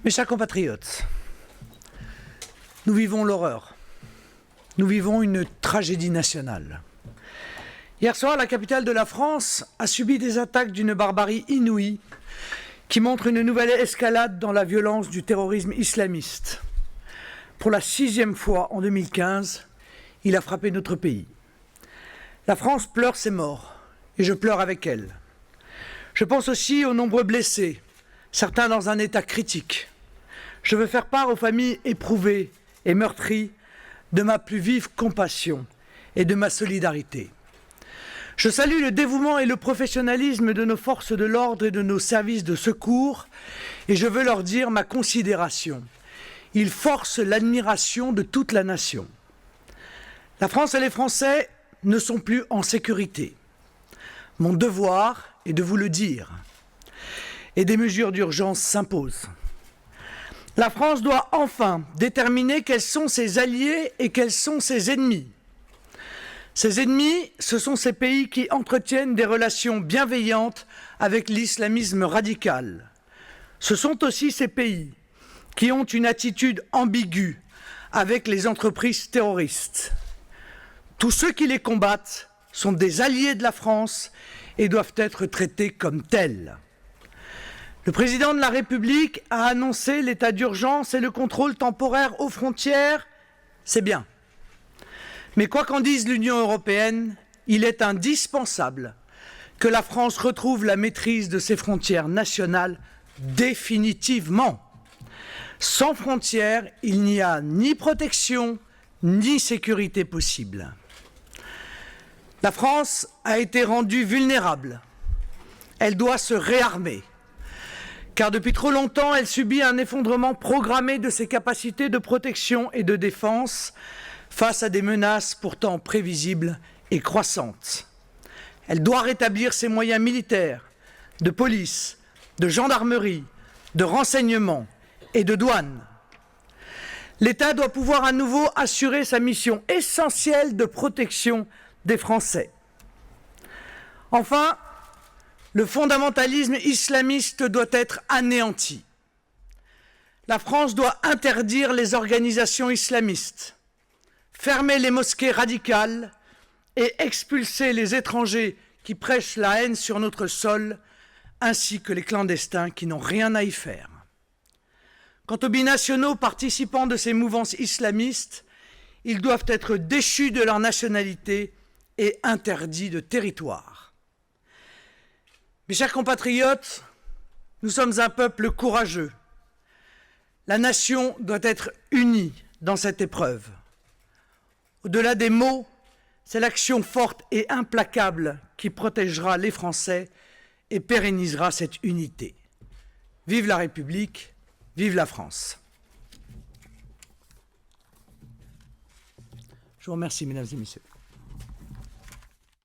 Mes chers compatriotes, nous vivons l'horreur. Nous vivons une tragédie nationale. Hier soir, la capitale de la France a subi des attaques d'une barbarie inouïe qui montre une nouvelle escalade dans la violence du terrorisme islamiste. Pour la 6e fois en 2015, il a frappé notre pays. La France pleure ses morts et je pleure avec elle. Je pense aussi aux nombreux blessés, certains dans un état critique. Je veux faire part aux familles éprouvées et meurtries de ma plus vive compassion et de ma solidarité. Je salue le dévouement et le professionnalisme de nos forces de l'ordre et de nos services de secours et je veux leur dire ma considération. Ils forcent l'admiration de toute la nation. La France et les Français ne sont plus en sécurité. Mon devoir est de vous le dire. Et des mesures d'urgence s'imposent. La France doit enfin déterminer quels sont ses alliés et quels sont ses ennemis. Ses ennemis, ce sont ces pays qui entretiennent des relations bienveillantes avec l'islamisme radical. Ce sont aussi ces pays qui ont une attitude ambiguë avec les entreprises terroristes. Tous ceux qui les combattent sont des alliés de la France et doivent être traités comme tels. Le président de la République a annoncé l'état d'urgence et le contrôle temporaire aux frontières, c'est bien. Mais quoi qu'en dise l'Union européenne, il est indispensable que la France retrouve la maîtrise de ses frontières nationales définitivement. Sans frontières, il n'y a ni protection ni sécurité possible. La France a été rendue vulnérable. Elle doit se réarmer. Car depuis trop longtemps, elle subit un effondrement programmé de ses capacités de protection et de défense face à des menaces pourtant prévisibles et croissantes. Elle doit rétablir ses moyens militaires, de police, de gendarmerie, de renseignement et de douane. L'État doit pouvoir à nouveau assurer sa mission essentielle de protection des Français. Enfin, le fondamentalisme islamiste doit être anéanti. La France doit interdire les organisations islamistes, fermer les mosquées radicales et expulser les étrangers qui prêchent la haine sur notre sol, ainsi que les clandestins qui n'ont rien à y faire. Quant aux binationaux participants de ces mouvances islamistes, ils doivent être déchus de leur nationalité et interdits de territoire. Mes chers compatriotes, nous sommes un peuple courageux. La nation doit être unie dans cette épreuve. Au-delà des mots, c'est l'action forte et implacable qui protégera les Français et pérennisera cette unité. Vive la République, vive la France. Je vous remercie, mesdames et messieurs.